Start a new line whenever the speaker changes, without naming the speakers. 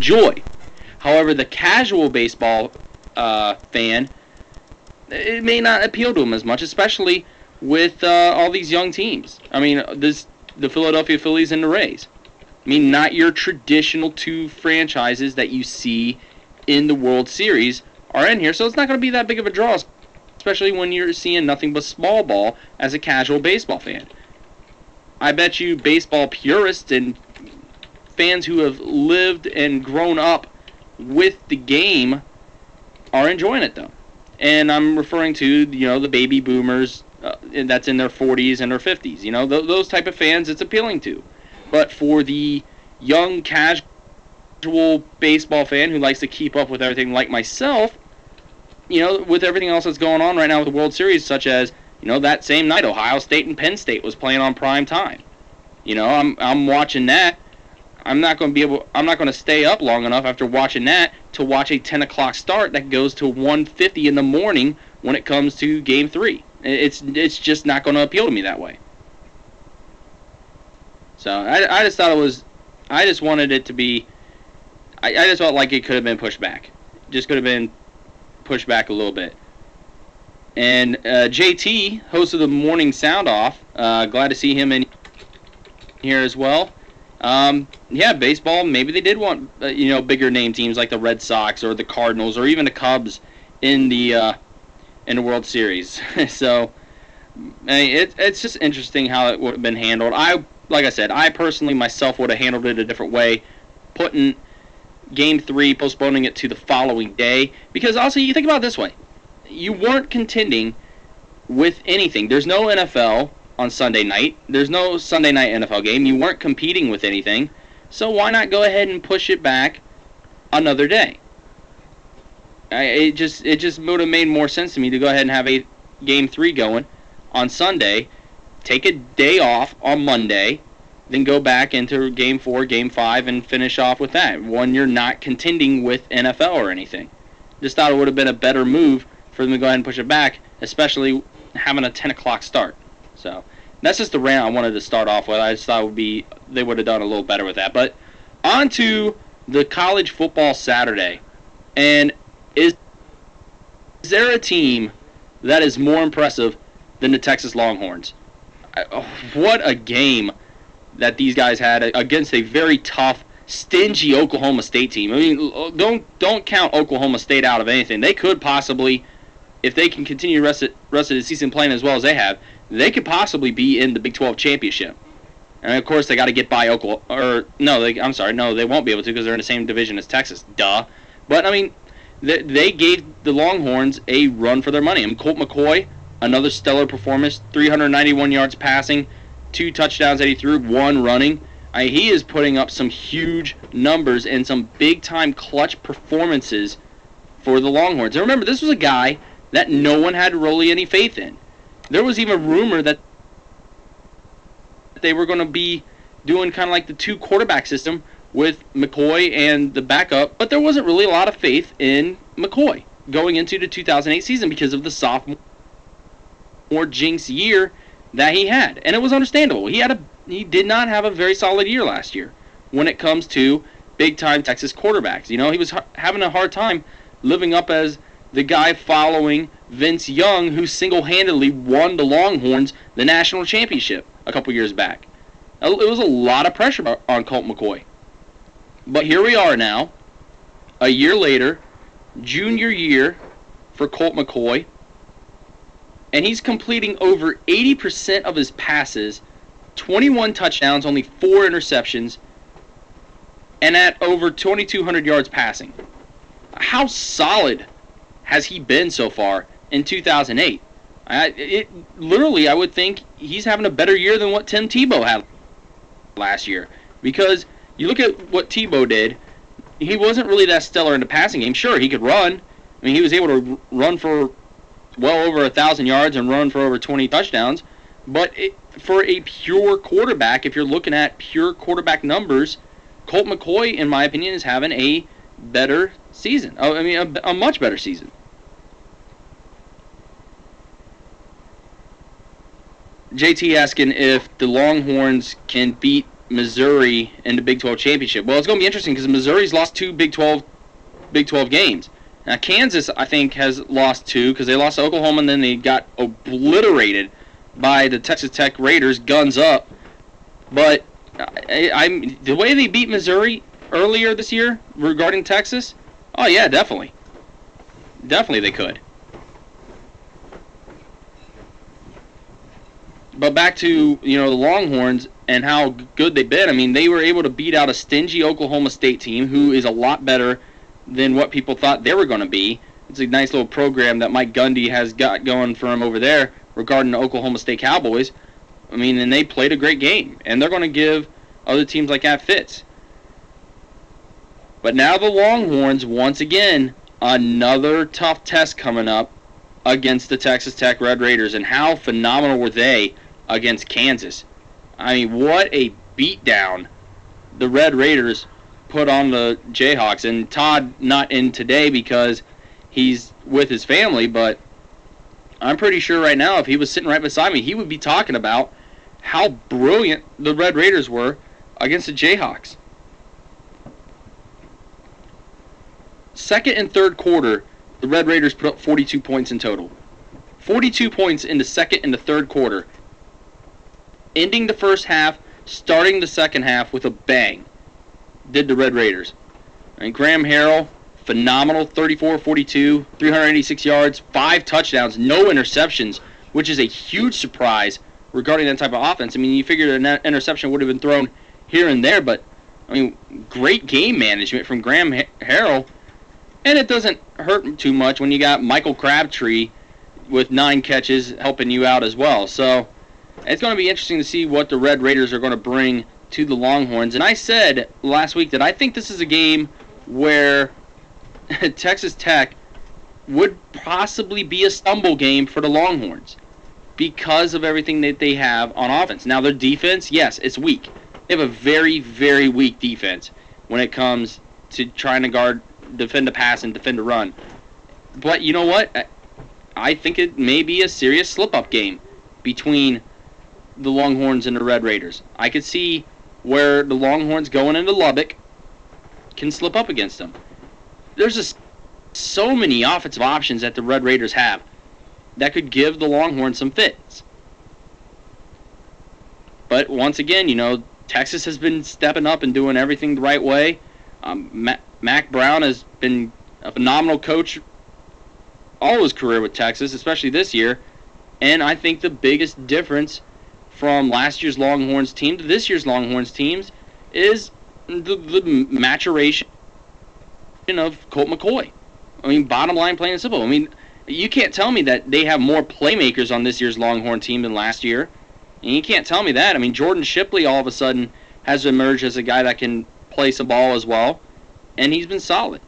enjoy. However, the casual baseball fan, it may not appeal to him as much, especially with all these young teams. I mean, the Philadelphia Phillies and the Rays. I mean, not your traditional two franchises that you see in the World Series are in here, so it's not going to be that big of a draw, especially when you're seeing nothing but small ball as a casual baseball fan. I bet you baseball purists and fans who have lived and grown up with the game are enjoying it, though. And I'm referring to, the baby boomers that's in their 40s and their 50s. Those type of fans it's appealing to. But for the young, casual baseball fan who likes to keep up with everything like myself, with everything else that's going on right now with the World Series, such as, that same night Ohio State and Penn State was playing on prime time. I'm watching that. I'm not going to stay up long enough after watching that to watch a 10 o'clock start that goes to 1:50 in the morning when it comes to Game 3. It's just not going to appeal to me that way. So I just thought I just wanted it to be, I just felt like it could have been pushed back. Just could have been pushed back a little bit. And JT, host of the Morning Sound Off, glad to see him in here as well. Yeah, baseball, maybe they did want, bigger name teams like the Red Sox or the Cardinals or even the Cubs in the World Series. So, it's just interesting how it would have been handled. Like I said, I personally myself would have handled it a different way, putting Game 3, postponing it to the following day. Because also, you think about it this way. You weren't contending with anything. There's no NFL on Sunday night. There's no Sunday night NFL game. You weren't competing with anything. So why not go ahead and push it back another day? It just would have made more sense to me to go ahead and have a Game 3 going on Sunday, take a day off on Monday, then go back into Game 4, Game 5, and finish off with that when you're not contending with NFL or anything. Just thought it would have been a better move for them to go ahead and push it back, especially having a 10 o'clock start. So that's just the rant I wanted to start off with. I just thought they would have done a little better with that. But on to the college football Saturday. And is there a team that is more impressive than the Texas Longhorns? What a game that these guys had against a very tough, stingy Oklahoma State team. I mean, don't count Oklahoma State out of anything. They could possibly, if they can continue the rest of the season playing as well as they have, they could possibly be in the Big 12 championship. And of course, they got to get by Oklahoma. Or no, they won't be able to because they're in the same division as Texas. Duh. But I mean, they gave the Longhorns a run for their money. And Colt McCoy, another stellar performance, 391 yards passing, 2 touchdowns that he threw, 1 running. He is putting up some huge numbers and some big-time clutch performances for the Longhorns. And remember, this was a guy that no one had really any faith in. There was even rumor that they were going to be doing kind of like the 2-quarterback system with McCoy and the backup, but there wasn't really a lot of faith in McCoy going into the 2008 season because of the sophomore jinx year that he had. And it was understandable. He did not have a very solid year last year when it comes to big-time Texas quarterbacks. He was having a hard time living up as the guy following Vince Young, who single-handedly won the Longhorns the national championship a couple years back. It was a lot of pressure on Colt McCoy. But here we are now, a year later, junior year for Colt McCoy, and he's completing over 80% of his passes, 21 touchdowns, only 4 interceptions, and at over 2,200 yards passing. How solid has he been so far in 2008? Literally, I would think he's having a better year than what Tim Tebow had last year. Because you look at what Tebow did, he wasn't really that stellar in the passing game. Sure, he could run. I mean, he was able to run for well over 1,000 yards and run for over 20 touchdowns. But for a pure quarterback, if you're looking at pure quarterback numbers, Colt McCoy, in my opinion, is having a better season. I mean, a much better season. JT asking if the Longhorns can beat Missouri in the Big 12 championship. Well, it's going to be interesting because Missouri's lost 2 Big 12 games. Now, Kansas, I think, has lost 2 because they lost to Oklahoma and then they got obliterated by the Texas Tech Raiders, guns up. But the way they beat Missouri earlier this year regarding Texas, oh, yeah, definitely. Definitely they could. But back to, the Longhorns and how good they've been. I mean, they were able to beat out a stingy Oklahoma State team who is a lot better than what people thought they were going to be. It's a nice little program that Mike Gundy has got going for him over there regarding the Oklahoma State Cowboys. I mean, and they played a great game. And they're going to give other teams like that fits. But now the Longhorns, once again, another tough test coming up against the Texas Tech Red Raiders. And how phenomenal were they against Kansas? I mean, what a beatdown the Red Raiders put on the Jayhawks. And Todd not in today because he's with his family, but I'm pretty sure right now if he was sitting right beside me, he would be talking about how brilliant the Red Raiders were against the Jayhawks. Second and third quarter, the Red Raiders put up 42 points in total. 42 points in the second and the third quarter. Ending the first half, starting the second half with a bang, did the Red Raiders. And Graham Harrell, phenomenal, 34-42, 386 yards, 5 touchdowns, no interceptions, which is a huge surprise regarding that type of offense. I mean, you figure an interception would have been thrown here and there, but, I mean, great game management from Graham Harrell. And it doesn't hurt too much when you got Michael Crabtree with 9 catches helping you out as well. So it's going to be interesting to see what the Red Raiders are going to bring to the Longhorns. And I said last week that I think this is a game where Texas Tech would possibly be a stumble game for the Longhorns because of everything that they have on offense. Now, their defense, yes, it's weak. They have a very, very weak defense when it comes to trying to defend the pass and defend the run. But you know what? I think it may be a serious slip-up game between the Longhorns and the Red Raiders. I could see where the Longhorns going into Lubbock can slip up against them. There's just so many offensive options that the Red Raiders have that could give the Longhorns some fits. But once again, Texas has been stepping up and doing everything the right way. Mac Brown has been a phenomenal coach all his career with Texas, especially this year. And I think the biggest difference from last year's Longhorns team to this year's Longhorns teams is the maturation of Colt McCoy. I mean, bottom line, plain and simple. I mean, you can't tell me that they have more playmakers on this year's Longhorn team than last year. And you can't tell me that. I mean, Jordan Shipley all of a sudden has emerged as a guy that can play some ball as well. And he's been solid.